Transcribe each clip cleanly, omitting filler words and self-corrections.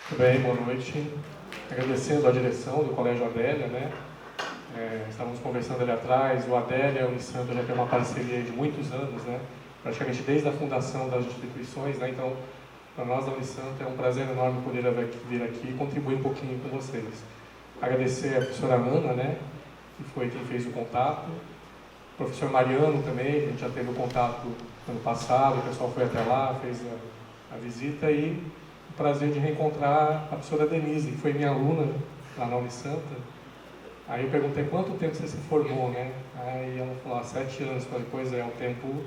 Tudo bem, boa noite. Agradecendo a direção do Colégio Adélia, né? Estávamos conversando ali atrás, o Adélia e a Unisanto já tem uma parceria de muitos anos, né? Praticamente desde a fundação das instituições, né? Então, para nós da Unisanto é um prazer enorme poder vir aqui e contribuir um pouquinho com vocês. Agradecer a professora Ana, né? Que foi quem fez o contato. O professor Mariano também, a gente já teve o contato ano passado, o pessoal foi até lá, fez a visita e o prazer de reencontrar a professora Denise, que foi minha aluna lá na Unisanta. Aí eu perguntei quanto tempo você se formou, né? Aí ela falou, 7 anos. Eu falei, pois é, o tempo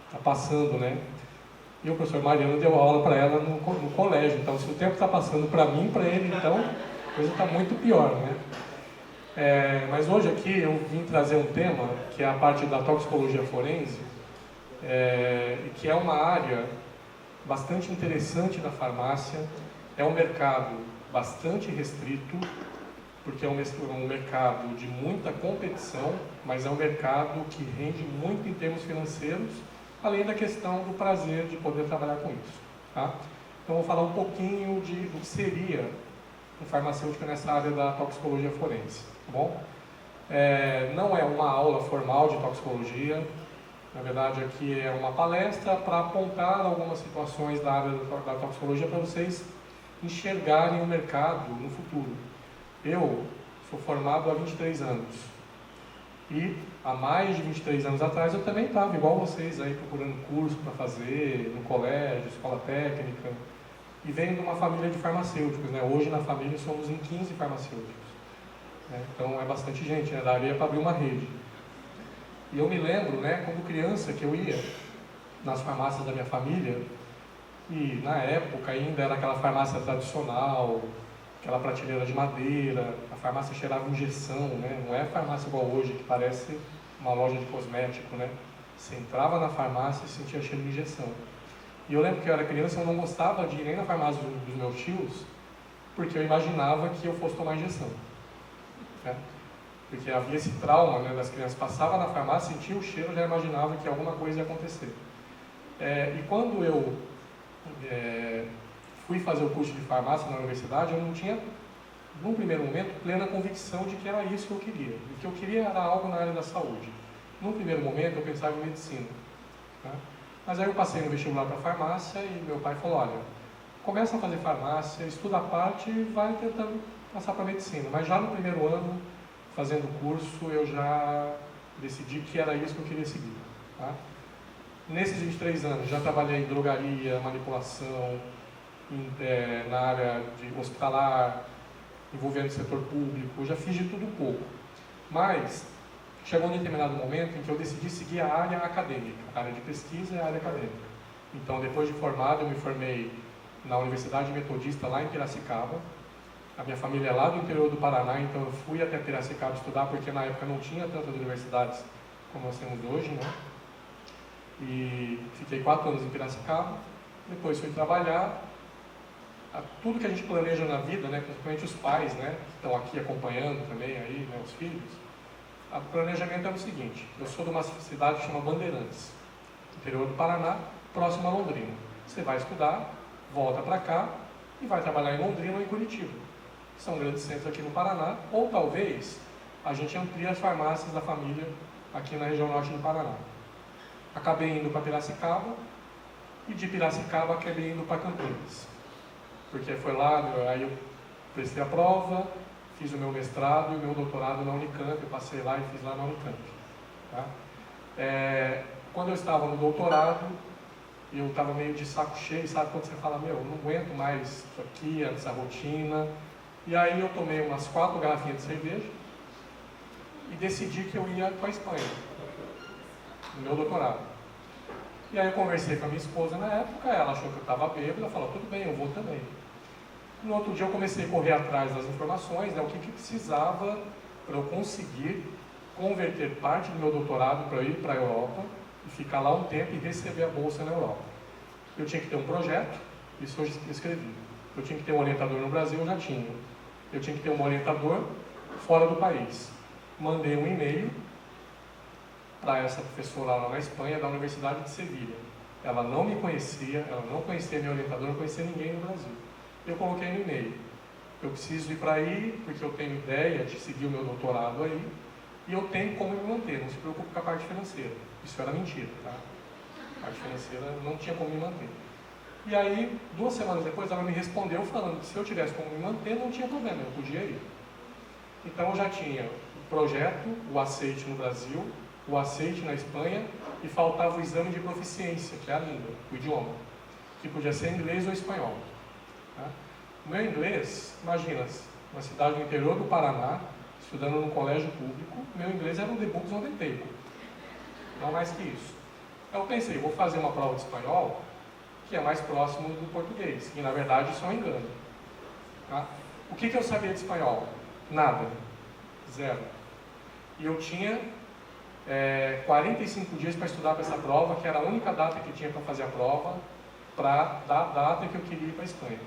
está passando, né? E o professor Mariano deu aula para ela no colégio, então se o tempo está passando para mim e para ele, então a coisa está muito pior, né? Mas hoje aqui eu vim trazer um tema que é a parte da toxicologia forense, que é uma área bastante interessante da farmácia. É um mercado bastante restrito, porque é um mercado de muita competição, mas é um mercado que rende muito em termos financeiros, além da questão do prazer de poder trabalhar com isso. Tá? Então vou falar um pouquinho do que seria um farmacêutico nessa área da toxicologia forense. Tá bom? Não é uma aula formal de toxicologia, na verdade aqui é uma palestra para apontar algumas situações da área da toxicologia para vocês enxergarem o mercado no futuro. Eu sou formado há 23 anos e há mais de 23 anos atrás eu também estava igual vocês aí procurando curso para fazer no colégio, escola técnica, e venho de uma família de farmacêuticos, né? Hoje na família somos em 15 farmacêuticos. Então é bastante gente, né? Daria para abrir uma rede. E eu me lembro, né, quando criança, que eu ia nas farmácias da minha família, e na época ainda era aquela farmácia tradicional, aquela prateleira de madeira, a farmácia cheirava injeção, né? Não é farmácia igual hoje, que parece uma loja de cosmético, né? Você entrava na farmácia e sentia cheiro de injeção. E eu lembro que eu era criança, eu não gostava de ir nem na farmácia dos meus tios, porque eu imaginava que eu fosse tomar injeção. Né? Porque havia esse trauma, né, das crianças, passava na farmácia, sentia o cheiro, já imaginava que alguma coisa ia acontecer. E quando eu fui fazer o curso de farmácia na universidade, eu não tinha, num primeiro momento, plena convicção de que era isso que eu queria. O que eu queria era algo na área da saúde. Num primeiro momento, eu pensava em medicina. Né? Mas aí eu passei no vestibular para farmácia e meu pai falou, olha, começa a fazer farmácia, estuda a parte e vai tentando passar para medicina. Mas já no primeiro ano, fazendo o curso, eu já decidi que era isso que eu queria seguir. Tá? Nesses 23 anos, já trabalhei em drogaria, manipulação, na área de hospitalar, envolvendo o setor público, já fiz de tudo um pouco. Mas chegou um determinado momento em que eu decidi seguir a área acadêmica, a área de pesquisa e a área acadêmica. Então, depois de formado, eu me formei na Universidade Metodista, lá em Piracicaba. A minha família é lá do interior do Paraná, então eu fui até Piracicaba estudar, porque na época não tinha tantas universidades como nós temos hoje, né? E fiquei 4 anos em Piracicaba, depois fui trabalhar. Tudo que a gente planeja na vida, né, principalmente os pais, né, que estão aqui acompanhando também, aí, né, os filhos, o planejamento é o seguinte: eu sou de uma cidade chamada Bandeirantes, interior do Paraná, próximo a Londrina. Você vai estudar, volta para cá e vai trabalhar em Londrina ou em Curitiba. São grandes centros aqui no Paraná, ou talvez a gente amplie as farmácias da família aqui na região norte do Paraná. Acabei indo para Piracicaba e de Piracicaba acabei indo para Campinas, porque foi lá, aí eu prestei a prova, fiz o meu mestrado e o meu doutorado na Unicamp, eu passei lá e fiz lá na Unicamp. Tá? Quando eu estava no doutorado, eu estava meio de saco cheio, sabe quando você fala, meu, não aguento mais isso aqui, essa rotina. E aí eu tomei umas 4 garrafinhas de cerveja e decidi que eu ia para a Espanha, no meu doutorado. E aí eu conversei com a minha esposa na época, ela achou que eu estava bêbado, ela falou, tudo bem, eu vou também. No outro dia eu comecei a correr atrás das informações, né, o que precisava para eu conseguir converter parte do meu doutorado para eu ir para a Europa e ficar lá um tempo e receber a bolsa na Europa. Eu tinha que ter um projeto, isso eu escrevi. Eu tinha que ter um orientador no Brasil, eu já tinha. Eu tinha que ter um orientador fora do país. Mandei um e-mail para essa professora lá na Espanha, da Universidade de Sevilha. Ela não me conhecia, ela não conhecia meu orientador, não conhecia ninguém no Brasil. eu coloquei no e-mail. Eu preciso ir para aí, porque eu tenho ideia de seguir o meu doutorado aí, e eu tenho como me manter, não se preocupe com a parte financeira. Isso era mentira, tá? A parte financeira não tinha como me manter. E aí, 2 semanas depois, ela me respondeu falando que se eu tivesse como me manter, não tinha problema, eu podia ir. Então eu já tinha o projeto, o aceite no Brasil, o aceite na Espanha, e faltava o exame de proficiência, que é a língua, o idioma, que podia ser inglês ou espanhol. Tá? O meu inglês, imagina, uma cidade do interior do Paraná, estudando num colégio público, meu inglês era um the books on the table. Não mais que isso. Eu pensei, vou fazer uma prova de espanhol, que é mais próximo do português, e na verdade isso é um engano. Tá? O que eu sabia de espanhol? Nada. Zero. E eu tinha 45 dias para estudar para essa prova, que era a única data que tinha para fazer a prova, para dar a data que eu queria ir para a Espanha.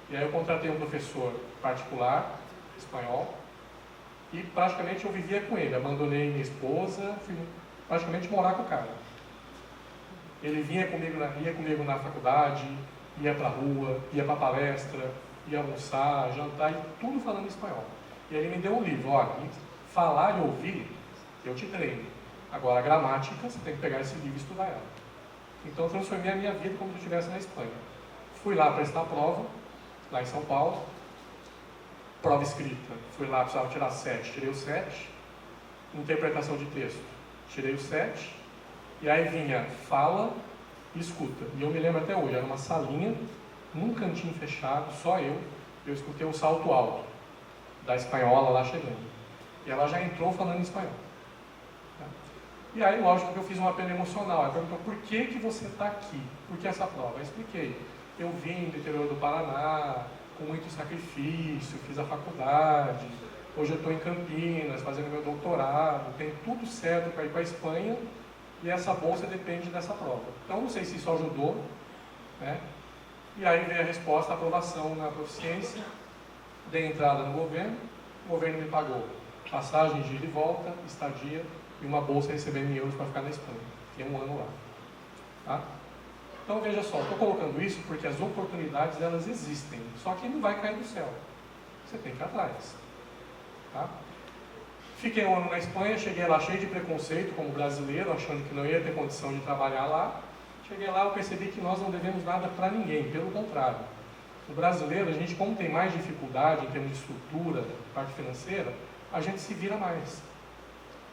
E aí eu contratei um professor particular, espanhol, e praticamente eu vivia com ele. Abandonei minha esposa, fui praticamente morar com o cara. Ele ia comigo na faculdade, ia para a rua, ia para a palestra, ia almoçar, jantar, e tudo falando espanhol. E ele me deu um livro, olha, falar e ouvir, eu te treino. Agora, a gramática, você tem que pegar esse livro e estudar ela. Então, eu transformei a minha vida como se eu estivesse na Espanha. Fui lá prestar prova, lá em São Paulo. Prova escrita, fui lá, precisava tirar 7, tirei o 7. Interpretação de texto, tirei o 7. E aí vinha fala e escuta. E eu me lembro até hoje, era uma salinha, num cantinho fechado, só eu escutei um salto alto da espanhola lá chegando. E ela já entrou falando em espanhol. Tá? E aí, lógico que eu fiz um apelo emocional. Ela perguntou, por que você está aqui? Por que essa prova? Eu expliquei. Eu vim do interior do Paraná, com muito sacrifício, fiz a faculdade, hoje eu estou em Campinas, fazendo meu doutorado, tem tudo certo para ir para a Espanha, e essa bolsa depende dessa prova. Então, não sei se isso ajudou, né? E aí veio a resposta, a aprovação na proficiência, dei entrada no governo, o governo me pagou passagem de ida e volta, estadia e uma bolsa recebendo em euros para ficar na Espanha. Fiquei 1 ano lá. Tá? Então veja só, estou colocando isso porque as oportunidades elas existem, só que não vai cair do céu. Você tem que ir atrás. Tá? Fiquei 1 ano na Espanha, cheguei lá cheio de preconceito como brasileiro, achando que não ia ter condição de trabalhar lá. Cheguei lá, eu percebi que nós não devemos nada para ninguém, pelo contrário. O brasileiro, a gente como tem mais dificuldade em termos de estrutura, parte financeira, a gente se vira mais.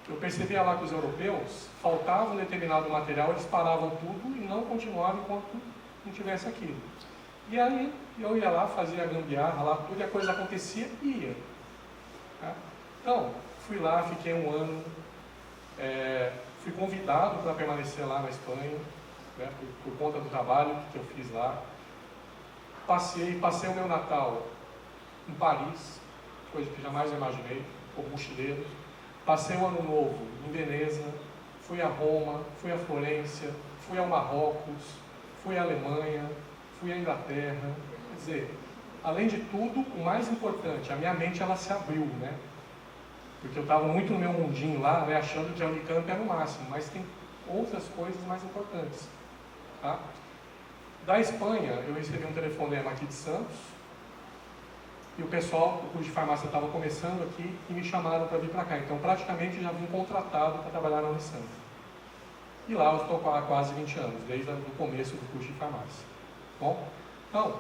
Eu percebia lá que os europeus, faltava um determinado material, eles paravam tudo e não continuavam enquanto não tivesse aquilo. E aí eu ia lá, fazia a gambiarra lá, tudo, e a coisa acontecia e ia. Tá? Então, fui lá, fiquei 1 ano, fui convidado para permanecer lá na Espanha, né, por conta do trabalho que eu fiz lá. Passei o meu Natal em Paris, coisa que jamais imaginei, como mochileiro. Passei o Ano Novo em Veneza, fui a Roma, fui a Florência, fui ao Marrocos, fui à Alemanha, fui à Inglaterra. Quer dizer, além de tudo, o mais importante, a minha mente ela se abriu, né? Porque eu estava muito no meu mundinho lá, né, achando que a Unicamp era o máximo, mas tem outras coisas mais importantes. Tá? Da Espanha, eu recebi um telefonema aqui de Santos, e o pessoal, o curso de farmácia estava começando aqui, e me chamaram para vir para cá. Então, praticamente, já vim contratado para trabalhar na Unicamp. E lá eu estou há quase 20 anos, desde o começo do curso de farmácia. Bom, então,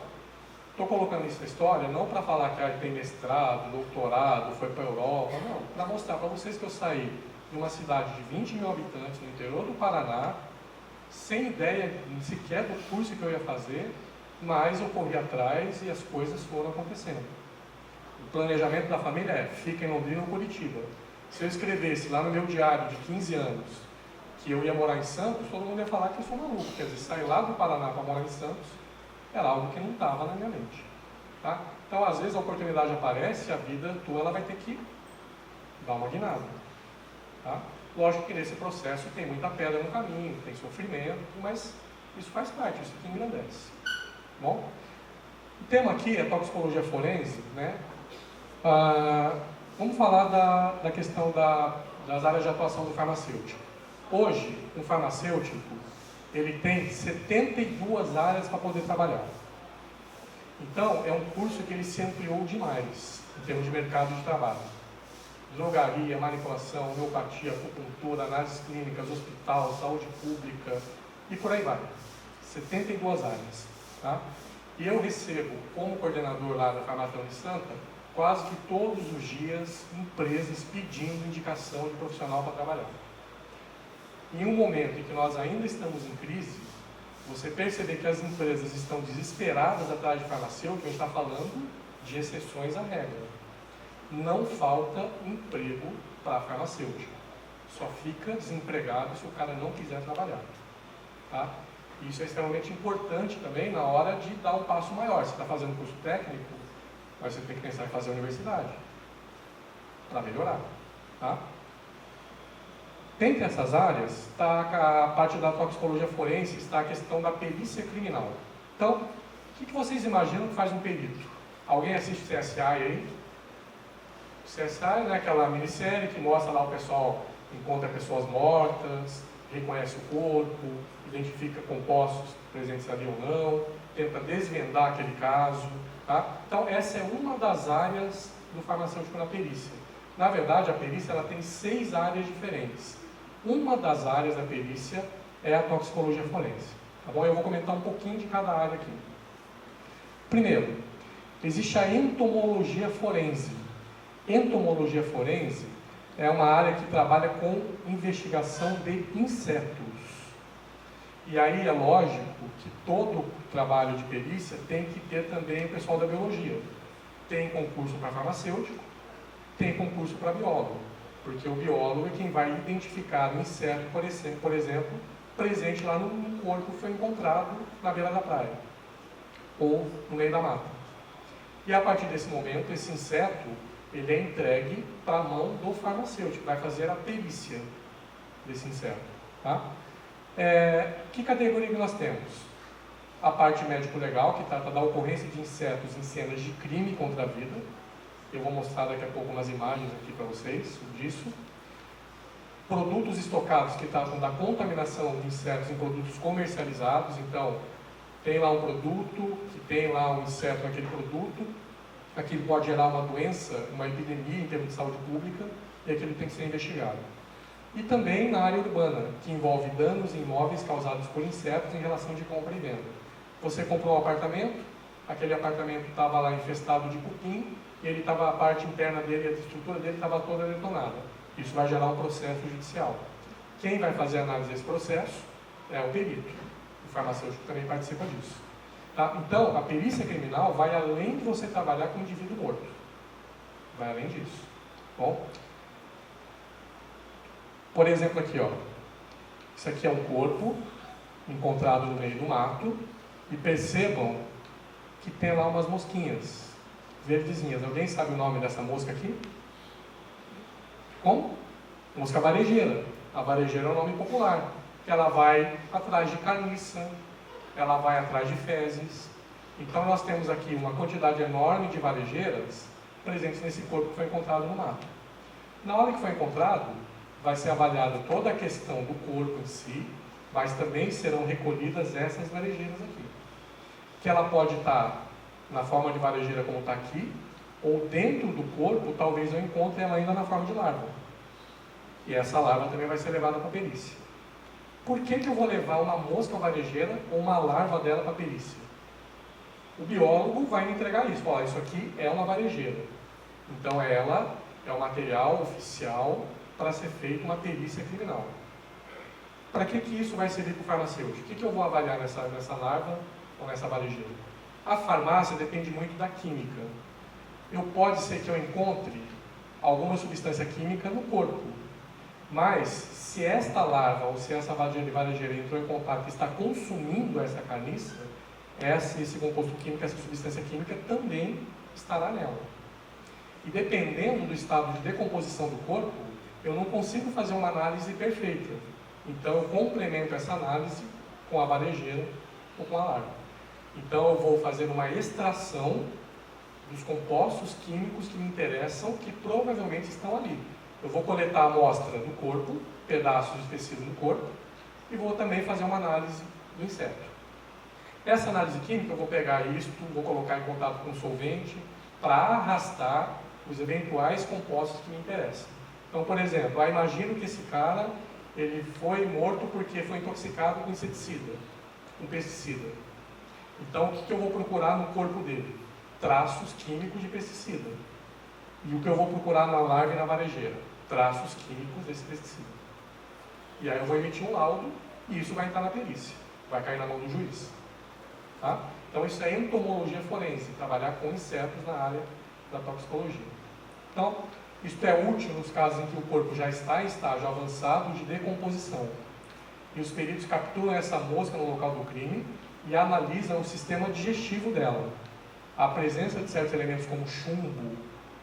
estou colocando isso na história, não para falar que tem mestrado, doutorado, foi para a Europa, não, para mostrar para vocês que eu saí de uma cidade de 20 mil habitantes no interior do Paraná, sem ideia sequer do curso que eu ia fazer, mas eu corri atrás e as coisas foram acontecendo. O planejamento da família fica em Londrina ou Curitiba. Se eu escrevesse lá no meu diário de 15 anos que eu ia morar em Santos, todo mundo ia falar que eu sou maluco. Quer dizer, sair lá do Paraná para morar em Santos era algo que não estava na minha mente. Tá? Então, às vezes a oportunidade aparece e a vida tua ela vai ter que dar uma guinada. Tá? Lógico que nesse processo tem muita pedra no caminho, tem sofrimento, mas isso faz parte, isso que engrandece. Bom, o tema aqui é toxicologia forense, né? Vamos falar da questão das áreas de atuação do farmacêutico. Hoje, um farmacêutico, ele tem 72 áreas para poder trabalhar. Então, é um curso que ele se ampliou demais, em termos de mercado de trabalho. Drogaria, manipulação, homeopatia, acupuntura, análises clínicas, hospital, saúde pública e por aí vai. 72 áreas. Tá? E eu recebo, como coordenador lá da Farmácia Unisanta, quase que todos os dias empresas pedindo indicação de profissional para trabalhar. Em um momento em que nós ainda estamos em crise, você perceber que as empresas estão desesperadas atrás de farmacêutico, a gente está falando de exceções à regra. Não falta emprego para farmacêutico. Só fica desempregado se o cara não quiser trabalhar. Tá? Isso é extremamente importante também na hora de dar um passo maior. Você está fazendo curso técnico, mas você tem que pensar em fazer a universidade para melhorar. Tá? Dentre essas áreas, está a parte da toxicologia forense, está a questão da perícia criminal. Então, o que vocês imaginam que faz um perito? Alguém assiste CSI aí? CSI, né, aquela minissérie que mostra lá o pessoal encontra pessoas mortas, reconhece o corpo, identifica compostos presentes ali ou não, tenta desvendar aquele caso. Tá? Então, essa é uma das áreas do farmacêutico na perícia. Na verdade, a perícia ela tem 6 áreas diferentes. Uma das áreas da perícia é a toxicologia forense. Tá bom? Eu vou comentar um pouquinho de cada área aqui. Primeiro, existe a entomologia forense. Entomologia forense é uma área que trabalha com investigação de insetos. E aí é lógico que todo trabalho de perícia tem que ter também o pessoal da biologia. Tem concurso para farmacêutico, tem concurso para biólogo. Porque o biólogo é quem vai identificar o inseto, por exemplo, presente lá no corpo que foi encontrado na beira da praia ou no meio da mata. E a partir desse momento, esse inseto ele é entregue para a mão do farmacêutico, vai fazer a perícia desse inseto. Tá? Que categoria que nós temos? A parte médico-legal, que trata da ocorrência de insetos em cenas de crime contra a vida. Eu vou mostrar daqui a pouco umas imagens aqui para vocês disso. Produtos estocados que tratam da contaminação de insetos em produtos comercializados. Então, tem lá um produto, que tem lá um inseto naquele produto, aquilo pode gerar uma doença, uma epidemia em termos de saúde pública, e aquilo tem que ser investigado. E também na área urbana, que envolve danos em imóveis causados por insetos em relação de compra e venda. Você comprou um apartamento, aquele apartamento estava lá infestado de cupim, e ele estava, a parte interna dele, a estrutura dele estava toda detonada. Isso vai gerar um processo judicial. Quem vai fazer a análise desse processo é o perito. O farmacêutico também participa disso. Tá? Então, a perícia criminal vai além de você trabalhar com o indivíduo morto. Vai além disso. Bom, por exemplo aqui, ó. Isso aqui é um corpo encontrado no meio do mato. E percebam que tem lá umas mosquinhas verdezinhas. Alguém sabe o nome dessa mosca aqui? Como? Mosca varejeira. A varejeira é o nome popular. Ela vai atrás de carniça, ela vai atrás de fezes. Então nós temos aqui uma quantidade enorme de varejeiras presentes nesse corpo que foi encontrado no mato. Na hora que foi encontrado, vai ser avaliada toda a questão do corpo em si, mas também serão recolhidas essas varejeiras aqui. Que ela pode estar na forma de varejeira como está aqui, ou dentro do corpo, talvez eu encontre ela ainda na forma de larva. E essa larva também vai ser levada para a perícia. Por que eu vou levar uma mosca varejeira ou uma larva dela para a perícia? O biólogo vai me entregar isso. Olha, isso aqui é uma varejeira. Então ela é o material oficial para ser feita uma perícia criminal. Para que isso vai servir para o farmacêutico? O que eu vou avaliar nessa larva ou nessa varejeira? A farmácia depende muito da química. Pode ser que eu encontre alguma substância química no corpo, mas se esta larva ou se essa varejeira entrou em contato e está consumindo essa carniça, esse composto químico, essa substância química também estará nela. E dependendo do estado de decomposição do corpo, eu não consigo fazer uma análise perfeita. Então eu complemento essa análise com a varejeira ou com a larva. Então eu vou fazer uma extração dos compostos químicos que me interessam, que provavelmente estão ali. Eu vou coletar a amostra do corpo, pedaços específicos do corpo, e vou também fazer uma análise do inseto. Essa análise química, eu vou pegar isto, vou colocar em contato com o solvente para arrastar os eventuais compostos que me interessam. Então, por exemplo, imagino que esse cara ele foi morto porque foi intoxicado com inseticida, com pesticida. Então, o que eu vou procurar no corpo dele? Traços químicos de pesticida. E o que eu vou procurar na larva e na varejeira? Traços químicos desse pesticida. E aí eu vou emitir um laudo e isso vai entrar na perícia. Vai cair na mão do juiz. Tá? Então, isso é entomologia forense, trabalhar com insetos na área da toxicologia. Então, isso é útil nos casos em que o corpo já está em estágio avançado de decomposição. E os peritos capturam essa mosca no local do crime e analisam o sistema digestivo dela. A presença de certos elementos como chumbo,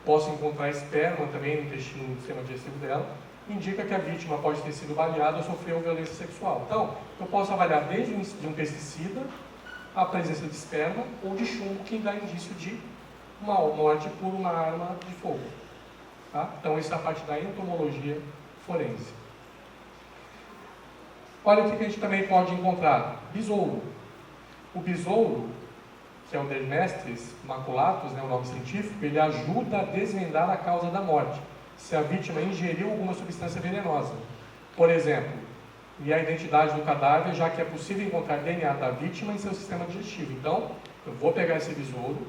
posso encontrar esperma também no intestino, no sistema digestivo dela, indica que a vítima pode ter sido baleada ou sofreu violência sexual. Então, eu posso avaliar desde um pesticida, a presença de esperma ou de chumbo, que dá indício de uma morte por uma arma de fogo. Tá? Então, isso é a parte da entomologia forense. Olha o que a gente também pode encontrar. Besouro. O besouro, que é o Dermestris maculatus, né, o nome científico, ele ajuda a desvendar a causa da morte, se a vítima ingeriu alguma substância venenosa. Por exemplo, e a identidade do cadáver, já que é possível encontrar DNA da vítima em seu sistema digestivo. Então, eu vou pegar esse besouro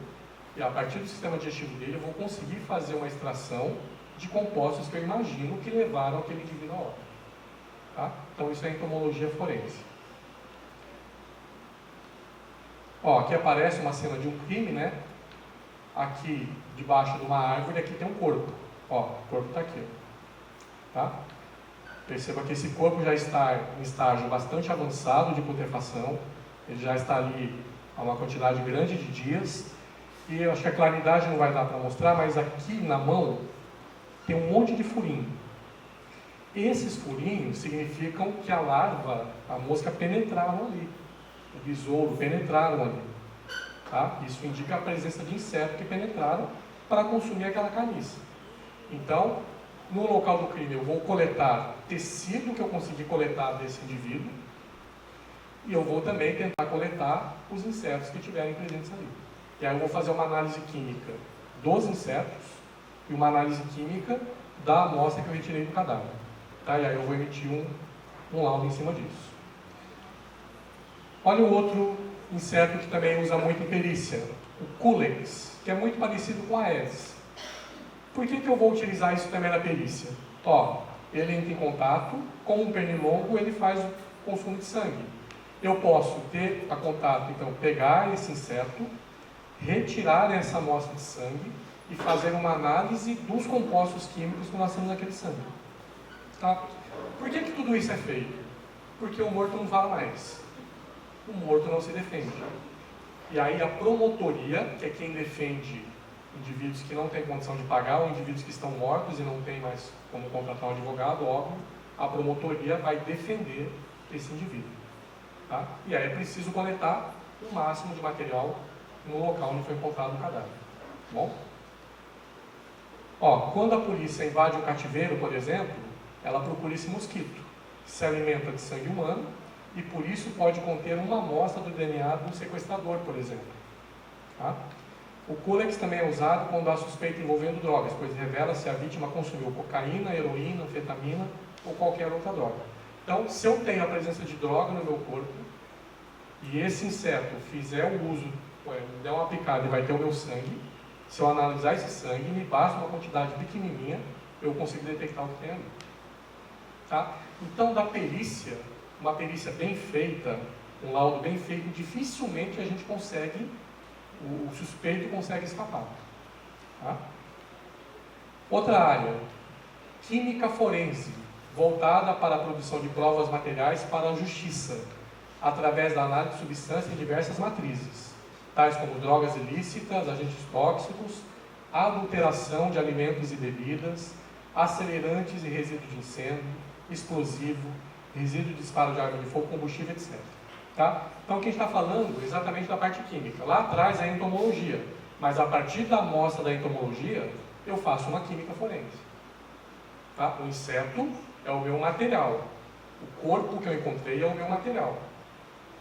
e a partir do sistema digestivo dele eu vou conseguir fazer uma extração de compostos que eu imagino que levaram aquele indivíduo à óbito. Tá? Então, isso é entomologia forense. Ó, aqui aparece uma cena de um crime, né? Aqui, debaixo de uma árvore, aqui tem um corpo. Ó, o corpo está aqui. Tá? Perceba que esse corpo já está em estágio bastante avançado de putrefação. Ele já está ali há uma quantidade grande de dias. E eu acho que a claridade não vai dar para mostrar, mas aqui na mão tem um monte de furinho. Esses furinhos significam que a larva, a mosca, penetraram ali. O besouro penetraram ali. Tá? Isso indica a presença de insetos que penetraram para consumir aquela carniça. Então, no local do crime, eu vou coletar tecido que eu consegui coletar desse indivíduo e eu vou também tentar coletar os insetos que estiverem presentes ali. E aí eu vou fazer uma análise química dos insetos e uma análise química da amostra que eu retirei do cadáver. Tá? E aí eu vou emitir um laudo em cima disso. Olha o outro inseto que também usa muito em perícia, o Culex, que é muito parecido com a Aedes. Por que eu vou utilizar isso também na perícia? Ó, ele entra em contato com um pernilongo, ele faz o consumo de sangue. Eu posso ter a contato, então, pegar esse inseto, retirar essa amostra de sangue e fazer uma análise dos compostos químicos que nós temos naquele sangue. Tá? Por que tudo isso é feito? Porque o morto não fala mais. O morto não se defende. E aí a promotoria, que é quem defende indivíduos que não têm condição de pagar ou indivíduos que estão mortos e não tem mais como contratar um advogado, óbvio, a promotoria vai defender esse indivíduo. Tá? E aí é preciso coletar o máximo de material no local onde foi encontrado o cadáver. Bom? Ó, quando a polícia invade um cativeiro, por exemplo, ela procura esse mosquito, que se alimenta de sangue humano e por isso pode conter uma amostra do DNA do sequestrador, por exemplo. Tá? O Culex também é usado quando há suspeita envolvendo drogas, pois revela se a vítima consumiu cocaína, heroína, anfetamina ou qualquer outra droga. Então, se eu tenho a presença de droga no meu corpo e esse inseto fizer o uso, me der uma picada e vai ter o meu sangue, se eu analisar esse sangue, me basta uma quantidade pequenininha, eu consigo detectar o que tem ali. Tá? Então, da perícia, uma perícia bem feita, um laudo bem feito, dificilmente a gente consegue, o suspeito consegue escapar. Tá? Outra área, química forense, voltada para a produção de provas materiais para a justiça, através da análise de substâncias em diversas matrizes, tais como drogas ilícitas, agentes tóxicos, adulteração de alimentos e bebidas, acelerantes e resíduos de incêndio, explosivo, resíduo de disparo de arma de fogo, combustível, etc. Tá? Então, aqui a gente está falando exatamente da parte química. Lá atrás é a entomologia, mas a partir da amostra da entomologia, eu faço uma química forense. Tá? O inseto é o meu material. O corpo que eu encontrei é o meu material.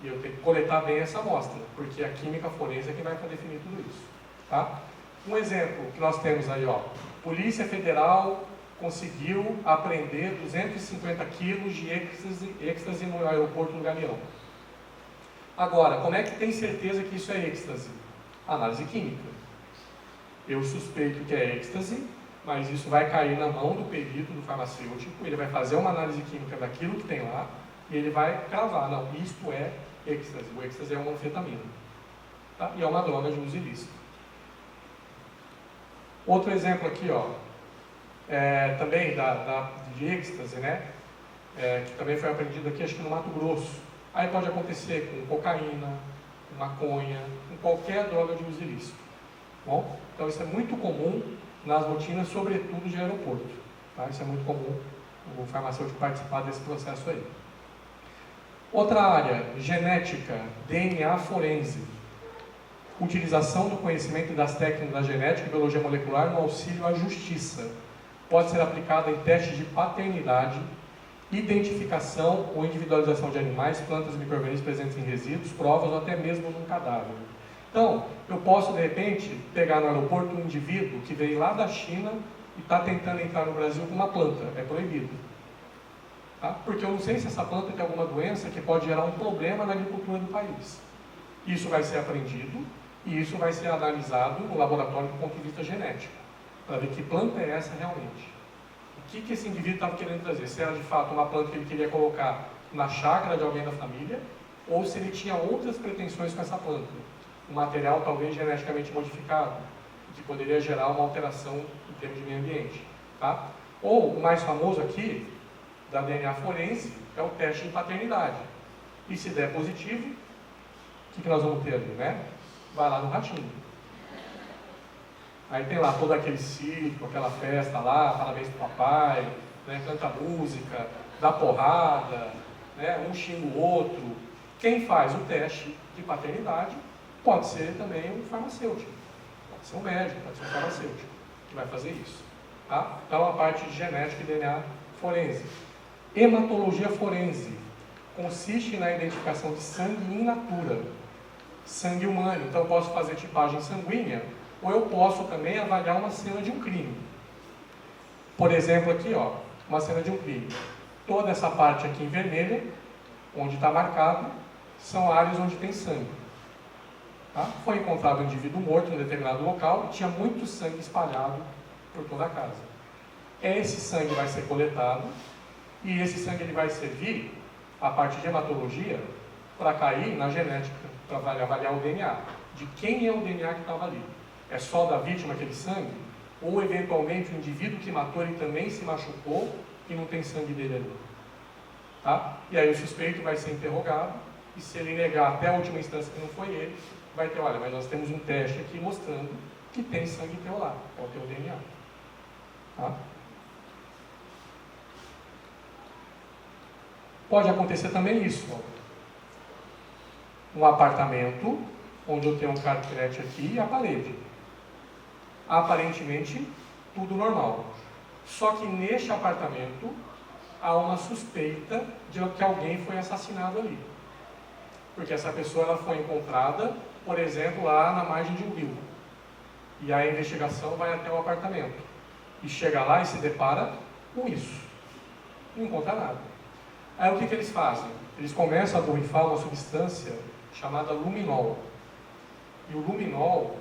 E eu tenho que coletar bem essa amostra, porque a química forense é quem vai definir tudo isso. Tá? Um exemplo que nós temos aí, ó, Polícia Federal conseguiu apreender 250 quilos de êxtase no aeroporto do Galeão. Agora, como é que tem certeza que isso é êxtase? Análise química. Eu suspeito que é êxtase, mas isso vai cair na mão do perito, do farmacêutico, ele vai fazer uma análise química daquilo que tem lá, e ele vai cravar, não, isto é êxtase. O êxtase é uma anfetamina. Tá? E é uma droga de uso ilícito. Outro exemplo aqui, ó, também de êxtase, né? Que também foi aprendido aqui, acho que no Mato Grosso. Aí pode acontecer com cocaína, com maconha, com qualquer droga de uso ilícito. Bom, então isso é muito comum nas rotinas, sobretudo de aeroporto. Tá? Isso é muito comum o farmacêutico participar desse processo aí. Outra área, genética, DNA forense. Utilização do conhecimento e das técnicas da genética e biologia molecular no auxílio à justiça. Pode ser aplicada em testes de paternidade, identificação ou individualização de animais, plantas e micro-organismos presentes em resíduos, provas ou até mesmo num cadáver. Então, eu posso, de repente, pegar no aeroporto um indivíduo que veio lá da China e está tentando entrar no Brasil com uma planta. É proibido. Tá? Porque eu não sei se essa planta tem alguma doença que pode gerar um problema na agricultura do país. Isso vai ser aprendido e isso vai ser analisado no laboratório do ponto de vista genético, para ver que planta é essa realmente. O que esse indivíduo estava querendo trazer? Se era de fato uma planta que ele queria colocar na chácara de alguém da família, ou se ele tinha outras pretensões com essa planta. Um material talvez geneticamente modificado, que poderia gerar uma alteração em termos de meio ambiente. Tá? Ou, o mais famoso aqui, da DNA forense, é o teste de paternidade. E se der positivo, o que nós vamos ter ali, né? Vai lá no ratinho. Aí tem lá todo aquele circo, aquela festa lá, parabéns pro papai, né? Canta música, dá porrada, né? Um xinga o outro. Quem faz o teste de paternidade pode ser também um farmacêutico, pode ser um médico, pode ser um farmacêutico que vai fazer isso. Tá? Então a parte de genética e DNA forense. Hematologia forense consiste na identificação de sangue in natura, sangue humano. Então eu posso fazer tipagem sanguínea, ou eu posso também avaliar uma cena de um crime. Por exemplo aqui, ó, uma cena de um crime. Toda essa parte aqui em vermelho, onde está marcado, são áreas onde tem sangue. Tá? Foi encontrado um indivíduo morto em determinado local e tinha muito sangue espalhado por toda a casa. Esse sangue vai ser coletado e esse sangue ele vai servir, a parte de hematologia, para cair na genética, para avaliar o DNA. De quem é o DNA que estava ali? É só da vítima aquele sangue? Ou eventualmente o indivíduo que matou ele também se machucou e não tem sangue dele ali? Tá? E aí o suspeito vai ser interrogado e se ele negar até a última instância que não foi ele, vai ter, olha, mas nós temos um teste aqui mostrando que tem sangue teu lá, é o teu DNA. Tá? Pode acontecer também isso, ó. Um apartamento, onde eu tenho um carpete aqui e a parede. Aparentemente, tudo normal. Só que neste apartamento, há uma suspeita de que alguém foi assassinado ali. Porque essa pessoa ela foi encontrada, por exemplo, lá na margem de um rio. E a investigação vai até o apartamento. E chega lá e se depara com isso. Não encontra nada. Aí o que eles fazem? Eles começam a borrifar uma substância chamada luminol. E o luminol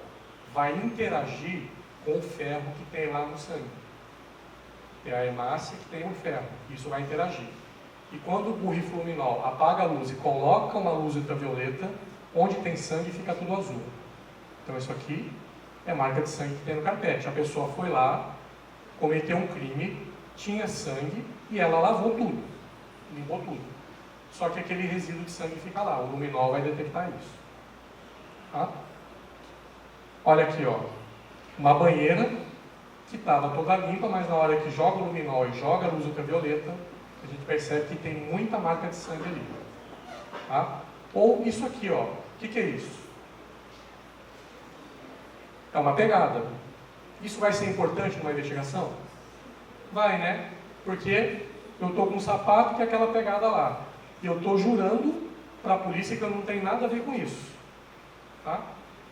vai interagir com o ferro que tem lá no sangue. É a hemácia que tem o ferro. Isso vai interagir. E quando o borrifluminol apaga a luz e coloca uma luz ultravioleta, onde tem sangue fica tudo azul. Então isso aqui é marca de sangue que tem no carpete. A pessoa foi lá, cometeu um crime, tinha sangue e ela lavou tudo, limpou tudo. Só que aquele resíduo de sangue fica lá, o luminol vai detectar isso. Tá? Olha aqui, ó, uma banheira que estava toda limpa, mas na hora que joga o luminol e joga a luz ultravioleta, a gente percebe que tem muita marca de sangue ali. Tá? Ou isso aqui, ó, o que é isso? É uma pegada. Isso vai ser importante numa investigação? Vai, né? Porque eu estou com um sapato que é aquela pegada lá. E eu estou jurando para a polícia que eu não tenho nada a ver com isso. Tá?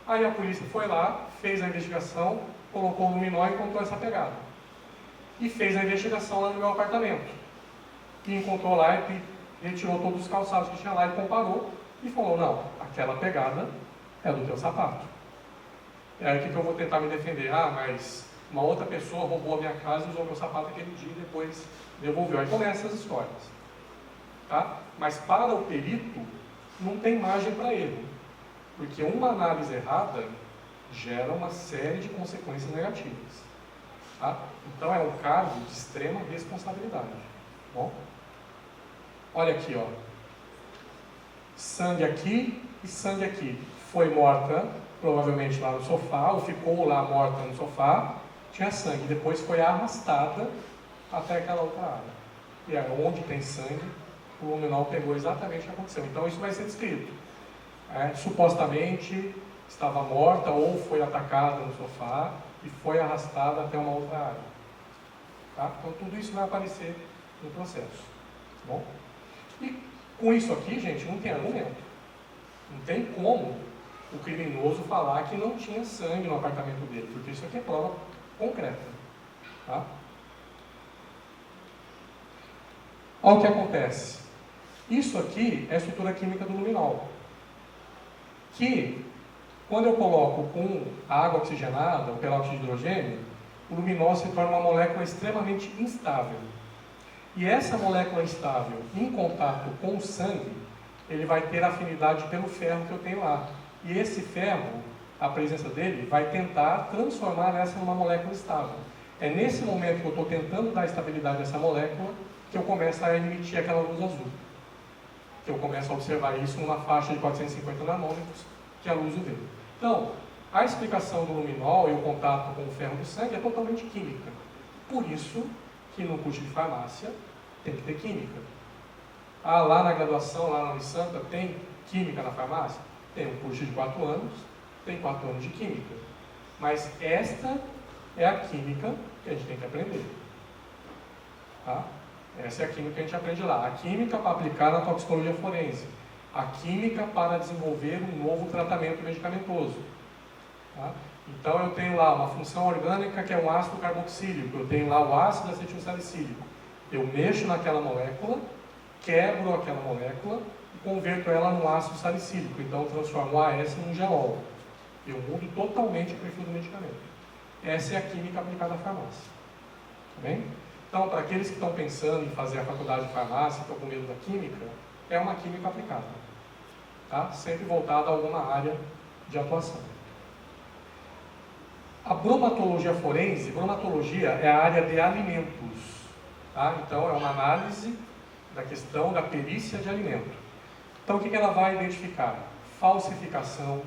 Aí a polícia foi lá, fez a investigação, colocou o luminol e encontrou essa pegada. E fez a investigação lá no meu apartamento. E encontrou lá e retirou todos os calçados que tinha lá e comparou e falou, não, aquela pegada é do teu sapato. E aí o que eu vou tentar me defender? Ah, mas uma outra pessoa roubou a minha casa e usou meu sapato aquele dia e depois devolveu. Aí começam as histórias. Tá? Mas para o perito, não tem margem para erro. Porque uma análise errada gera uma série de consequências negativas. Tá? Então é um cargo de extrema responsabilidade. Bom? Olha aqui, ó. Sangue aqui e sangue aqui. Foi morta, provavelmente lá no sofá, ou ficou lá morta no sofá, tinha sangue. Depois foi arrastada até aquela outra área. E aí, onde tem sangue, o luminol pegou exatamente o que aconteceu. Então isso vai ser descrito. Supostamente estava morta ou foi atacada no sofá e foi arrastada até uma outra área. Tá? Então tudo isso vai aparecer no processo. Tá bom? E com isso aqui, gente, não tem argumento. Não tem como o criminoso falar que não tinha sangue no apartamento dele, porque isso aqui é prova concreta. Tá? Olha o que acontece. Isso aqui é a estrutura química do luminol. Que, quando eu coloco com água oxigenada, ou peróxido de hidrogênio, o luminol se torna uma molécula extremamente instável. E essa molécula instável, em contato com o sangue, ele vai ter afinidade pelo ferro que eu tenho lá. E esse ferro, a presença dele, vai tentar transformar essa numa molécula estável. É nesse momento que eu estou tentando dar estabilidade a essa molécula, que eu começo a emitir aquela luz azul. Que eu começo a observar isso numa faixa de 450 nanômetros, que é a luz UV. Então, a explicação do luminol e o contato com o ferro do sangue é totalmente química. Por isso que no curso de farmácia tem que ter química. Ah, lá na graduação, lá na Unisanta, tem química na farmácia? Tem um curso de 4 anos, tem 4 anos de química. Mas esta é a química que a gente tem que aprender. Tá? Essa é a química que a gente aprende lá. A química para aplicar na toxicologia forense. A química para desenvolver um novo tratamento medicamentoso. Tá? Então eu tenho lá uma função orgânica que é um ácido carboxílico. Eu tenho lá o ácido acetilsalicílico. Eu mexo naquela molécula, quebro aquela molécula e converto ela num ácido salicílico. Então eu transformo o AS num gelol. Eu mudo totalmente o perfil do medicamento. Essa é a química aplicada à farmácia. Tá bem? Então, para aqueles que estão pensando em fazer a faculdade de farmácia, estão com medo da química, é uma química aplicada. Tá? Sempre voltada a alguma área de atuação. A bromatologia forense, bromatologia é a área de alimentos. Tá? Então, é uma análise da questão da perícia de alimento. Então, o que ela vai identificar? Falsificação,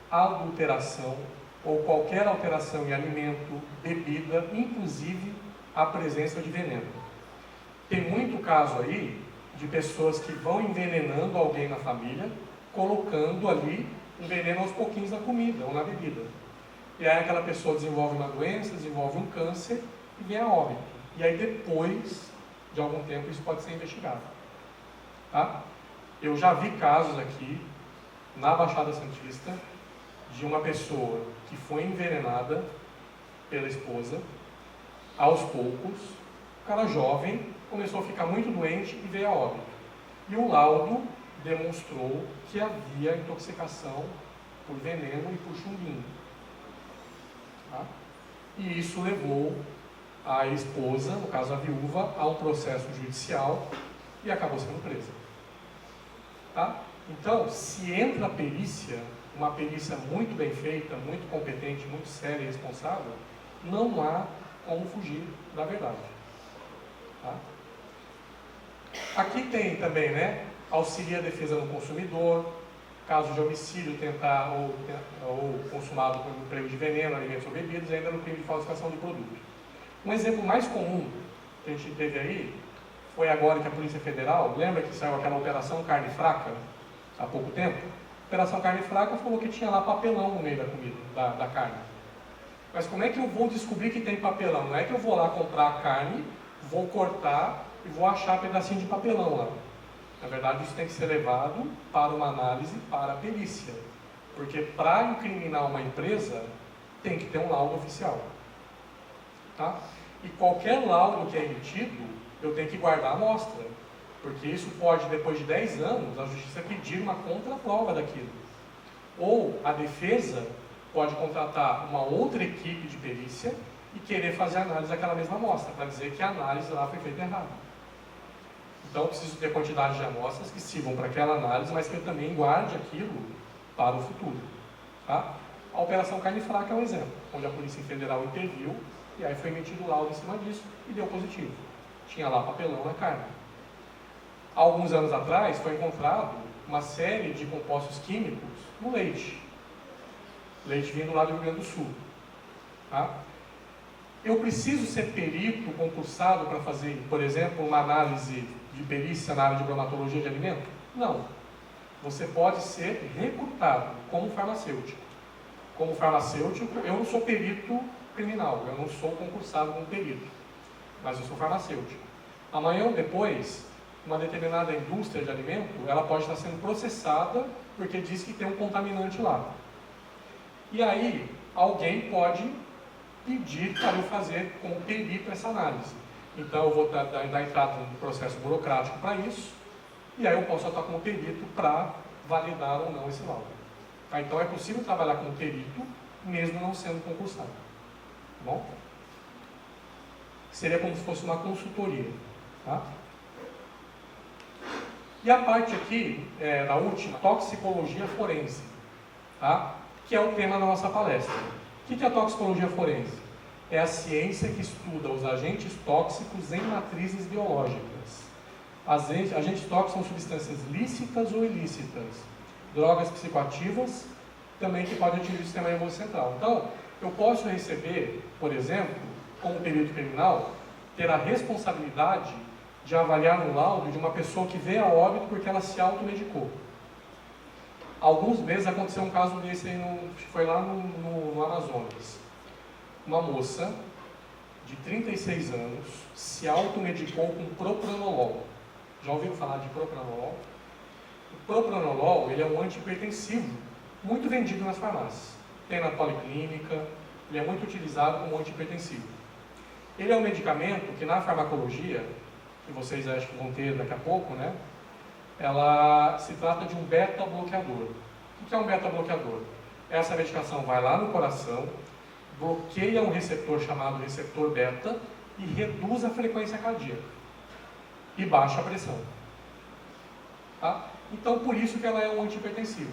adulteração ou qualquer alteração em alimento, bebida, inclusive a presença de veneno. Tem muito caso aí de pessoas que vão envenenando alguém na família, colocando ali um veneno aos pouquinhos na comida ou na bebida. E aí aquela pessoa desenvolve uma doença, desenvolve um câncer e vem a óbito. E aí depois de algum tempo isso pode ser investigado. Tá? Eu já vi casos aqui na Baixada Santista de uma pessoa que foi envenenada pela esposa. Aos poucos, o cara jovem começou a ficar muito doente e veio a óbito. E o laudo demonstrou que havia intoxicação por veneno e por chumbinho. Tá? E isso levou a esposa, no caso a viúva, a um processo judicial e acabou sendo presa. Tá? Então, se entra a perícia, uma perícia muito bem feita, muito competente, muito séria e responsável, não há como fugir da verdade. Tá? Aqui tem também, né, auxilia a defesa do consumidor, caso de homicídio tentar ou consumado por emprego de veneno, alimentos ou bebidas, ainda no crime de falsificação de produto. Um exemplo mais comum que a gente teve aí foi agora que a Polícia Federal, lembra que saiu aquela Operação Carne Fraca há pouco tempo? A Operação Carne Fraca falou que tinha lá papelão no meio da comida, da carne. Mas como é que eu vou descobrir que tem papelão? Não é que eu vou lá comprar a carne, vou cortar e vou achar pedacinho de papelão lá. Na verdade, isso tem que ser levado para uma análise para a perícia. Porque para incriminar uma empresa, tem que ter um laudo oficial. Tá? E qualquer laudo que é emitido, eu tenho que guardar a amostra. Porque isso pode, depois de 10 anos, a justiça pedir uma contraprova daquilo. Ou a defesa pode contratar uma outra equipe de perícia e querer fazer a análise daquela mesma amostra, para dizer que a análise lá foi feita errada. Então, eu preciso ter quantidade de amostras que sirvam para aquela análise, mas que eu também guarde aquilo para o futuro. Tá? A Operação Carne Fraca é um exemplo, onde a Polícia Federal interviu e aí foi emitido o laudo em cima disso e deu positivo. Tinha lá papelão na carne. Há alguns anos atrás, foi encontrado uma série de compostos químicos no leite. Leite vindo lá do Rio Grande do Sul. Tá? Eu preciso ser perito concursado para fazer, por exemplo, uma análise de perícia na área de bromatologia de alimento? Não. Você pode ser recrutado como farmacêutico. Como farmacêutico, eu não sou perito criminal, eu não sou concursado como perito, mas eu sou farmacêutico. Amanhã ou depois, uma determinada indústria de alimento, ela pode estar sendo processada porque diz que tem um contaminante lá. E aí, alguém pode pedir para eu fazer como perito essa análise. Então, eu vou dar entrada no processo burocrático para isso, e aí eu posso atuar como perito para validar ou não esse laudo. Tá? Então, é possível trabalhar como perito, mesmo não sendo concursado. Tá bom? Seria como se fosse uma consultoria. Tá? E a parte aqui, na última, toxicologia forense, tá? Que é o tema da nossa palestra. O que é a toxicologia forense? É a ciência que estuda os agentes tóxicos em matrizes biológicas. Agentes tóxicos são substâncias lícitas ou ilícitas, drogas psicoativas, também que podem atingir o sistema nervoso central. Então, eu posso receber, por exemplo, como perito criminal, ter a responsabilidade de avaliar um laudo de uma pessoa que veio a óbito porque ela se automedicou. Alguns meses aconteceu um caso desse aí, foi lá no Amazonas. Uma moça de 36 anos se automedicou com propranolol. Já ouviram falar de propranolol? O propranolol, ele é um antihipertensivo, muito vendido nas farmácias. Tem na policlínica, ele é muito utilizado como antihipertensivo. Ele é um medicamento que na farmacologia, que vocês acham que vão ter daqui a pouco, né? Ela se trata de um beta-bloqueador. O que é um beta-bloqueador? Essa medicação vai lá no coração, bloqueia um receptor chamado receptor beta e reduz a frequência cardíaca e baixa a pressão. Tá? Então, por isso que ela é um antihipertensivo.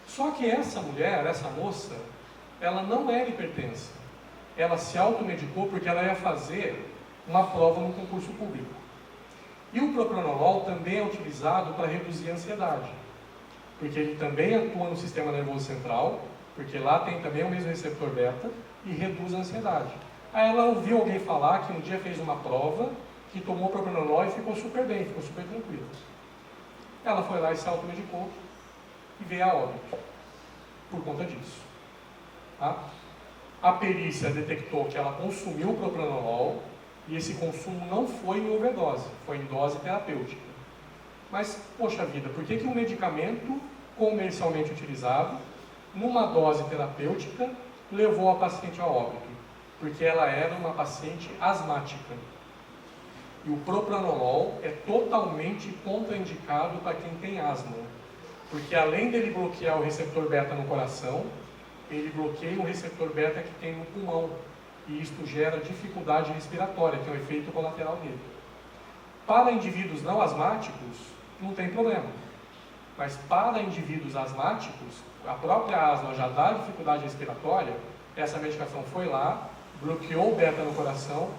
Só que essa mulher, essa moça, ela não era hipertensa. Ela se automedicou porque ela ia fazer uma prova no concurso público. E o propranolol também é utilizado para reduzir a ansiedade, porque ele também atua no sistema nervoso central, porque lá tem também o mesmo receptor beta e reduz a ansiedade. Aí ela ouviu alguém falar que um dia fez uma prova, que tomou propranolol e ficou super bem, ficou super tranquila. Ela foi lá e se automedicou e veio a óbito por conta disso. Tá? A perícia detectou que ela consumiu o propranolol e esse consumo não foi em overdose, foi em dose terapêutica. Mas, poxa vida, por que um medicamento comercialmente utilizado, numa dose terapêutica, levou a paciente a óbito? Porque ela era uma paciente asmática. E o propranolol é totalmente contraindicado para quem tem asma. Porque além dele bloquear o receptor beta no coração, ele bloqueia o receptor beta que tem no pulmão. E isto gera dificuldade respiratória, que é um efeito colateral dele. Para indivíduos não asmáticos, não tem problema. Mas para indivíduos asmáticos, a própria asma já dá dificuldade respiratória, essa medicação foi lá, bloqueou o beta no coração,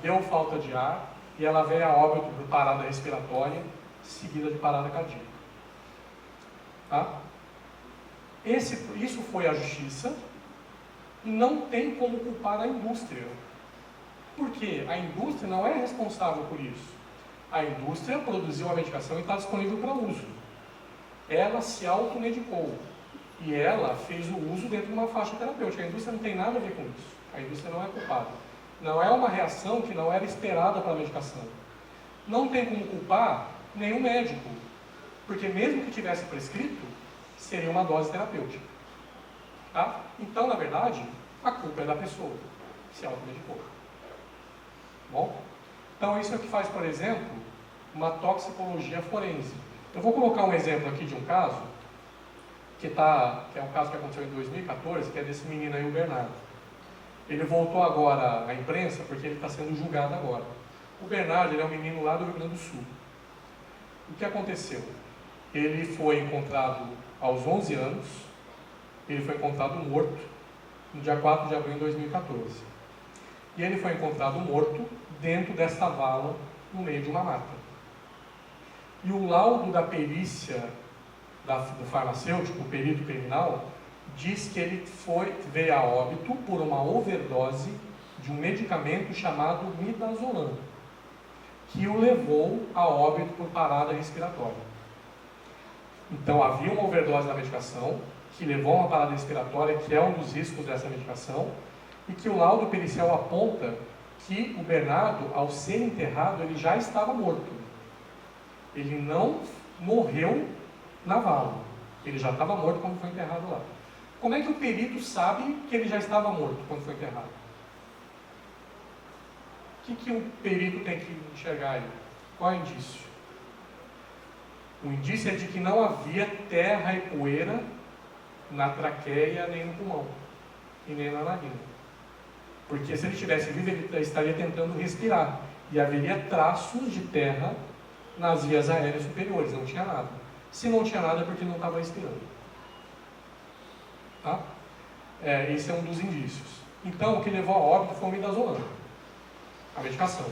deu falta de ar, e ela veio a óbito por parada respiratória, seguida de parada cardíaca. Tá? Isso foi a justiça, e não tem como culpar a indústria. Porque a indústria não é responsável por isso. A indústria produziu a medicação e está disponível para uso. Ela se automedicou. E ela fez o uso dentro de uma faixa terapêutica. A indústria não tem nada a ver com isso. A indústria não é culpada. Não é uma reação que não era esperada para a medicação. Não tem como culpar Nenhum médico. Porque mesmo que tivesse prescrito, seria uma dose terapêutica. Tá? Então, na verdade, a culpa é da pessoa que se automedicou. Bom? Então, isso é o que faz, por exemplo, uma toxicologia forense. Eu vou colocar um exemplo aqui de um caso, que é um caso que aconteceu em 2014, que é desse menino aí, o Bernardo. Ele voltou agora à imprensa porque ele está sendo julgado agora. O Bernardo, ele é um menino lá do Rio Grande do Sul. O que aconteceu? Ele foi encontrado aos 11 anos, ele foi encontrado morto no dia 4 de abril de 2014. E ele foi encontrado morto dentro dessa vala, no meio de uma mata. E o laudo da perícia do farmacêutico, o perito criminal, diz que ele veio a óbito por uma overdose de um medicamento chamado midazolam, que o levou a óbito por parada respiratória. Então havia uma overdose da medicação, que levou a uma parada respiratória, que é um dos riscos dessa medicação, e que o laudo pericial aponta que o Bernardo, ao ser enterrado, ele já estava morto. Ele não morreu na vala. Ele já estava morto quando foi enterrado lá. Como é que o perito sabe que ele já estava morto quando foi enterrado? O que o perito tem que enxergar aí? Qual é o indício? O indício é de que não havia terra e poeira na traqueia, nem no pulmão, e nem na narina. Porque se ele estivesse vivo, ele estaria tentando respirar. E haveria traços de terra nas vias aéreas superiores, não tinha nada. Se não tinha nada é porque não estava respirando. Tá? Esse é um dos indícios. Então, o que levou a óbito foi o midazolam, a medicação.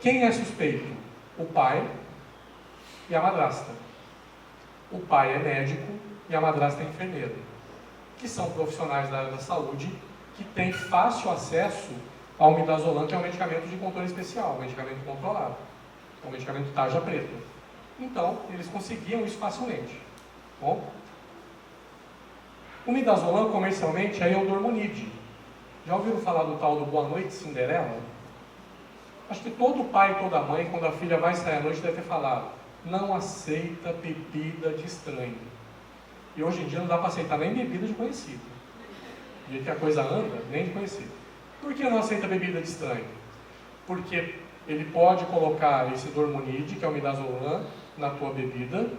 Quem é suspeito? O pai e a madrasta. O pai é médico e a madrasta é enfermeira, que são profissionais da área da saúde que têm fácil acesso ao midazolam, que é um medicamento de controle especial, um medicamento controlado, é um medicamento tarja preta. Então, eles conseguiam isso facilmente. Bom, o midazolam comercialmente é Eudormonide. Já ouviram falar do tal do Boa Noite Cinderela? Acho que todo pai e toda mãe, quando a filha vai sair à noite, deve ter falado: não aceita bebida de estranho. E hoje em dia não dá para aceitar nem bebida de conhecido. Do jeito que a coisa anda, nem de conhecido. Por que não aceita bebida de estranho? Porque ele pode colocar esse Dormonide, que é o midazolam, na tua bebida,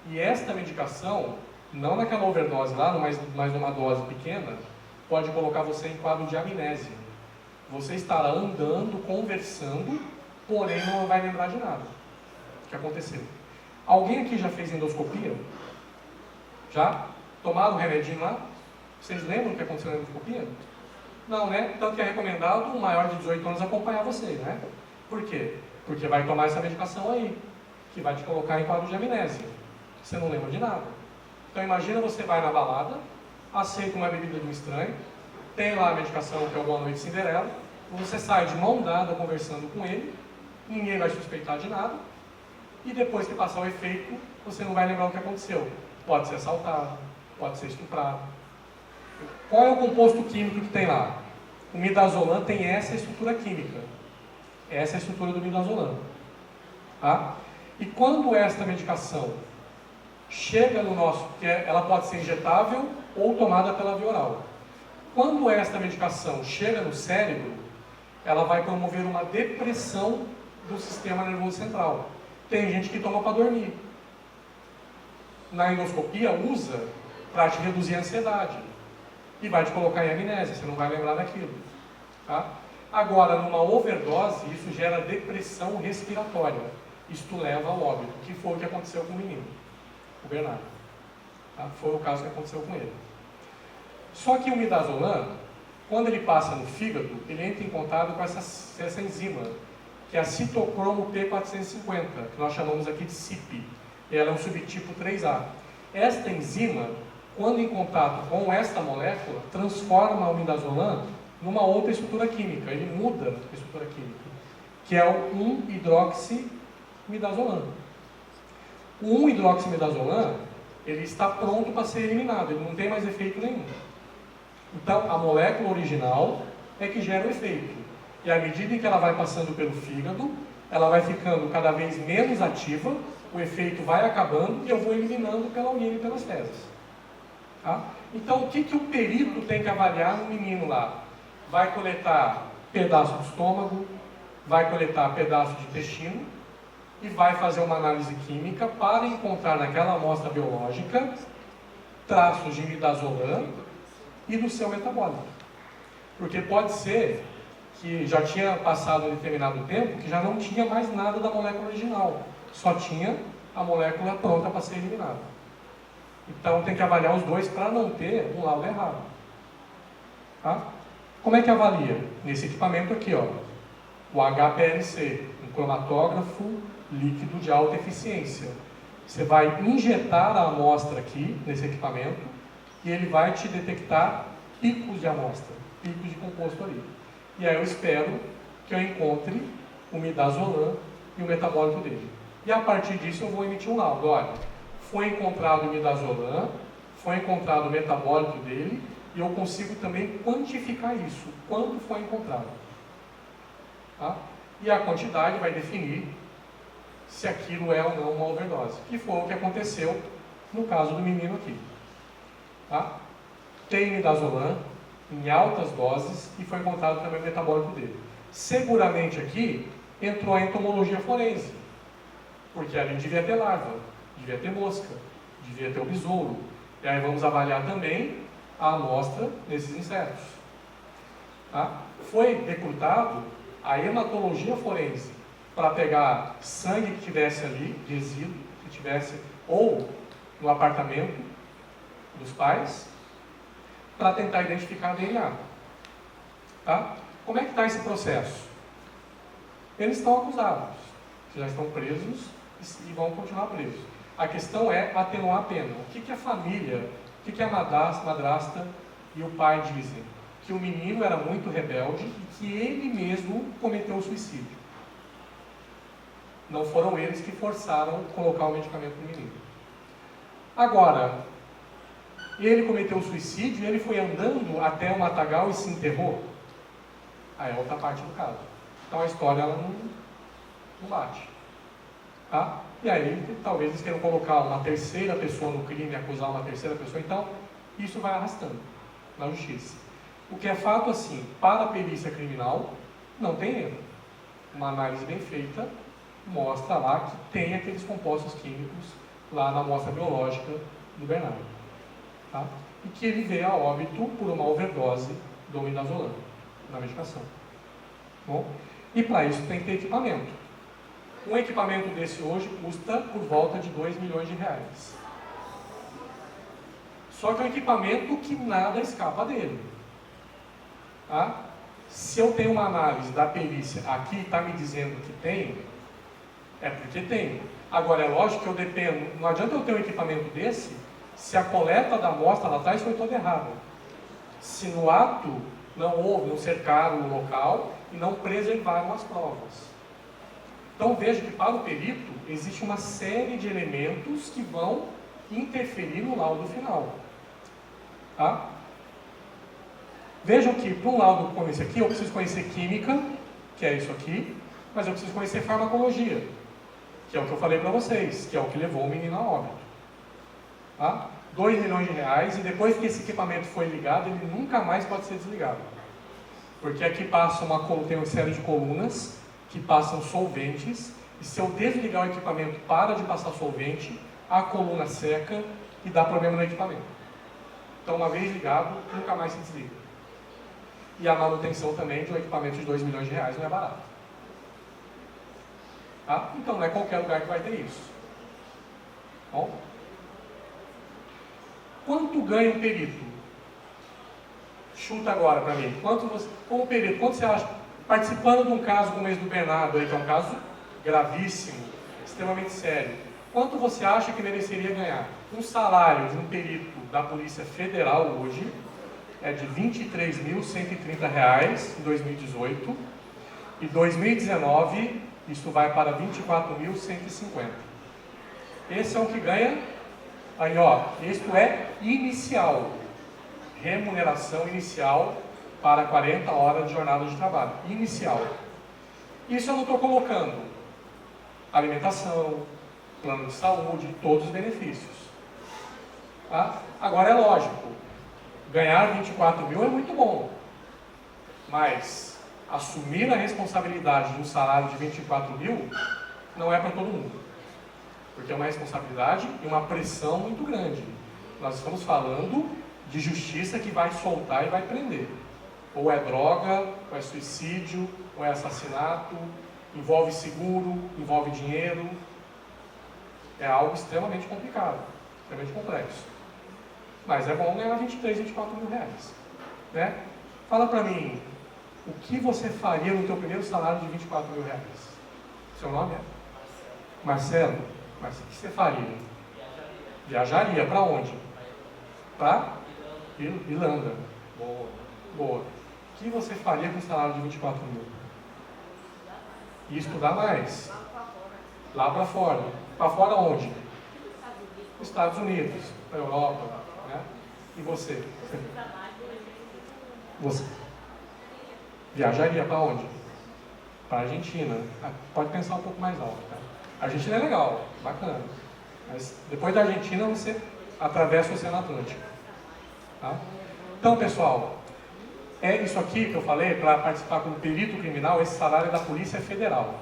e esta medicação, não naquela overdose lá, mas numa dose pequena, pode colocar você em quadro de amnésia. Você estará andando, conversando, porém não vai lembrar de nada que aconteceu. Alguém aqui já fez endoscopia? Já? Tomaram o remedinho lá? Vocês lembram o que aconteceu na endoscopia? Não, né? Tanto que é recomendado um maior de 18 anos acompanhar você, né? Por quê? Porque vai tomar essa medicação aí, que vai te colocar em quadro de amnésia. Você não lembra de nada. Então imagina, você vai na balada, aceita uma bebida de um estranho, tem lá a medicação que é o Boa Noite Cinderela, você sai de mão dada conversando com ele, ninguém vai suspeitar de nada, e depois que passar o efeito, você não vai lembrar o que aconteceu. Pode ser assaltado, pode ser estuprado. Qual é o composto químico que tem lá? O midazolam tem essa estrutura química. Essa é a estrutura do midazolam. Tá? E quando esta medicação chega no nosso... ela pode ser injetável ou tomada pela via oral. Quando esta medicação chega no cérebro, ela vai promover uma depressão do sistema nervoso central. Tem gente que toma para dormir. Na endoscopia usa para te reduzir a ansiedade. E vai te colocar em amnésia, você não vai lembrar daquilo. Tá? Agora, numa overdose, isso gera depressão respiratória. Isto leva ao óbito, que foi o que aconteceu com o menino, o Bernardo. Tá? Foi o caso que aconteceu com ele. Só que o midazolam, quando ele passa no fígado, ele entra em contato com essa enzima, que é a citocromo P450, que nós chamamos aqui de CYP. Ela é um subtipo 3A. Esta enzima, quando em contato com esta molécula, transforma o midazolam numa outra estrutura química. Ele muda a estrutura química, que é o 1-hidroximidazolam. O 1-hidroximidazolam, ele está pronto para ser eliminado, ele não tem mais efeito nenhum. Então, a molécula original é que gera o efeito. E à medida em que ela vai passando pelo fígado, ela vai ficando cada vez menos ativa, o efeito vai acabando e eu vou eliminando pela urina e pelas fezes. Tá? Então, o que o perito tem que avaliar no menino lá? Vai coletar pedaço do estômago, vai coletar pedaço de intestino e vai fazer uma análise química para encontrar naquela amostra biológica traços de midazolam e do seu metabólito. Porque pode ser que já tinha passado um determinado tempo que já não tinha mais nada da molécula original, só tinha a molécula pronta para ser eliminada. Então tem que avaliar os dois para não ter um laudo errado. Tá? Como é que avalia? Nesse equipamento aqui, ó, o HPLC, um cromatógrafo líquido de alta eficiência. Você vai injetar a amostra aqui, nesse equipamento, e ele vai te detectar picos de amostra, picos de composto ali. E aí eu espero que eu encontre o midazolam e o metabólito dele. E a partir disso eu vou emitir um laudo. Olha, foi encontrado o midazolam, foi encontrado o metabólito dele, e eu consigo também quantificar isso, quanto foi encontrado. Tá? E a quantidade vai definir se aquilo é ou não uma overdose, que foi o que aconteceu no caso do menino aqui. Tá? Tem midazolam em altas doses e foi encontrado também o metabólito dele. Seguramente aqui entrou a entomologia forense, porque ali devia ter larva, devia ter mosca, devia ter o besouro. E aí vamos avaliar também a amostra desses insetos. Tá? Foi recrutado a hematologia forense para pegar sangue que tivesse ali, resíduo que tivesse, ou no apartamento dos pais, para tentar identificar DNA. Tá? Como é que está esse processo? Eles estão acusados, já estão presos e vão continuar presos. A questão é atenuar a pena. O que a família, o que a madrasta e o pai dizem? Que o menino era muito rebelde e que ele mesmo cometeu o suicídio. Não foram eles que forçaram colocar o medicamento no menino. Agora, ele cometeu o suicídio e ele foi andando até o matagal e se enterrou? Aí é outra parte do caso. Então a história ela não bate. Tá? E aí, talvez eles queiram colocar uma terceira pessoa no crime, acusar uma terceira pessoa. Então, isso vai arrastando na justiça. O que é fato, assim, para a perícia criminal, não tem erro. Uma análise bem feita mostra lá que tem aqueles compostos químicos lá na amostra biológica do Bernardo. Tá? E que ele veio a óbito por uma overdose do midazolam na medicação. Bom, e para isso tem que ter equipamento. Um equipamento desse hoje custa por volta de 2 milhões de reais. Só que é um equipamento que nada escapa dele. Tá? Se eu tenho uma análise da perícia aqui está me dizendo que tem, é porque tem. Agora é lógico que eu dependo, não adianta eu ter um equipamento desse se a coleta da amostra lá atrás foi toda errada. Se no ato não cercaram o local e não preservaram as provas. Então veja que para o perito existe uma série de elementos que vão interferir no laudo final. Tá? Vejam que para um laudo como esse aqui eu preciso conhecer química, que é isso aqui, mas eu preciso conhecer farmacologia, que é o que eu falei para vocês, que é o que levou o menino a óbito. Tá? 2 milhões de reais, e depois que esse equipamento foi ligado, ele nunca mais pode ser desligado. Porque aqui passa tem uma série de colunas que passam solventes, e se eu desligar o equipamento para de passar solvente, a coluna seca e dá problema no equipamento. Então, uma vez ligado, nunca mais se desliga. E a manutenção também de um equipamento de 2 milhões de reais não é barato. Tá? Então, não é qualquer lugar que vai ter isso. Bom, quanto ganha um perito? Chuta agora para mim. Como perito, quanto você acha? Participando de um caso como esse do Bernardo, aí, que é um caso gravíssimo, extremamente sério, quanto você acha que mereceria ganhar? Um salário de um perito da Polícia Federal hoje é de R$ 23.130 em 2018, e em 2019 isso vai para R$ 24.150. Esse é o que ganha. Aí, ó, isto é inicial, remuneração inicial para 40 horas de jornada de trabalho, inicial. Isso eu não estou colocando alimentação, plano de saúde, todos os benefícios. Tá? Agora é lógico, ganhar 24 mil é muito bom, mas assumir a responsabilidade de um salário de 24 mil não é para todo mundo, porque é uma responsabilidade e uma pressão muito grande. Nós estamos falando de justiça que vai soltar e vai prender. Ou é droga, ou é suicídio, ou é assassinato, envolve seguro, envolve dinheiro. É algo extremamente complicado, extremamente complexo. Mas é bom ganhar 23, 24 mil reais. Né? Fala pra mim, o que você faria no teu primeiro salário de 24 mil reais? Seu nome é? Marcelo. Mas o que você faria? Viajaria. Para onde? Para Irlanda. Boa. Boa. O que você faria com um salário de 24 mil? E estudar mais. Lá para fora. Para fora onde? Estados Unidos, para Europa. Né? E você? Você viajaria para onde? Para a Argentina. Pode pensar um pouco mais alto. Tá? A Argentina é legal, bacana. Mas depois da Argentina você atravessa o Oceano Atlântico. Tá? Então, pessoal, é isso aqui que eu falei, para participar como perito criminal, esse salário é da Polícia Federal.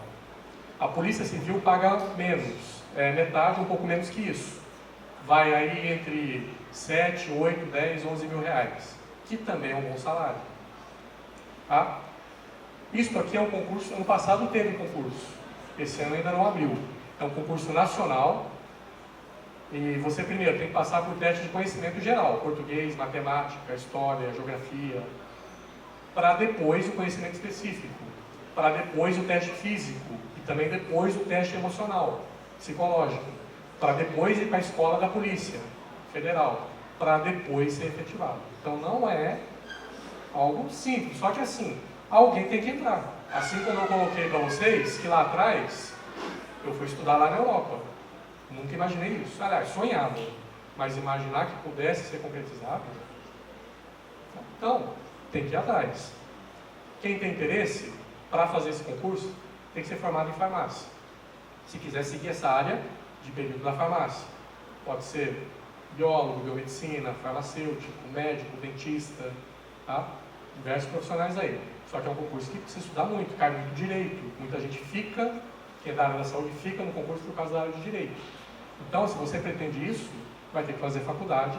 A Polícia Civil paga menos, metade, um pouco menos que isso. Vai aí entre 7, 8, 10, 11 mil reais, que também é um bom salário. Tá? Isso aqui é um concurso, ano passado teve concurso, esse ano ainda não abriu. É um concurso nacional e você primeiro tem que passar por teste de conhecimento geral, português, matemática, história, geografia, para depois o conhecimento específico, para depois o teste físico e também depois o teste emocional, psicológico, para depois ir para a escola da Polícia Federal, para depois ser efetivado. Então não é algo simples, só que assim, alguém tem que entrar. Assim como eu coloquei para vocês, que lá atrás, eu fui estudar lá na Europa. Nunca imaginei isso. Aliás, sonhava, mas imaginar que pudesse ser concretizado. Então, tem que ir atrás. Quem tem interesse para fazer esse concurso, tem que ser formado em farmácia. Se quiser seguir essa área de período da farmácia. Pode ser biólogo, biomedicina, farmacêutico, médico, dentista, tá? Diversos profissionais aí. Só que é um concurso que precisa estudar muito, cai muito direito. Muita gente fica, quem é da área da saúde fica no concurso por causa da área de direito. Então, se você pretende isso, vai ter que fazer faculdade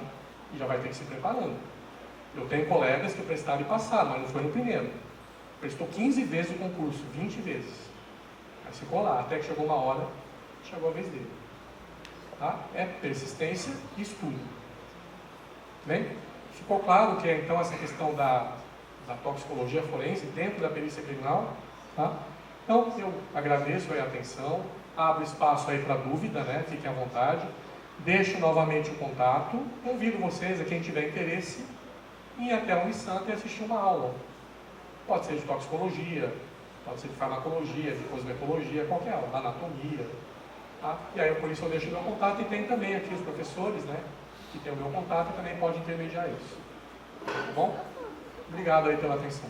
e já vai ter que se preparando. Eu tenho colegas que prestaram e passaram, mas não foi no primeiro. Prestou 15 vezes o concurso, 20 vezes. Aí ficou lá, até que chegou uma hora, chegou a vez dele. Tá? É persistência e estudo. Bem? Ficou claro que então essa questão da toxicologia forense dentro da perícia criminal? Tá? Então, eu agradeço aí a atenção, abro espaço aí para dúvida, né? Fiquem à vontade. Deixo novamente o contato. Convido vocês, a quem tiver interesse, em ir até a Unisanta e assistir uma aula. Pode ser de toxicologia, pode ser de farmacologia, de cosmetologia, qualquer aula, anatomia. Tá? E aí, por isso eu deixo o meu contato e tem também aqui os professores, né? Que tem o meu contato e também pode intermediar isso. Tá bom? Obrigado aí pela atenção.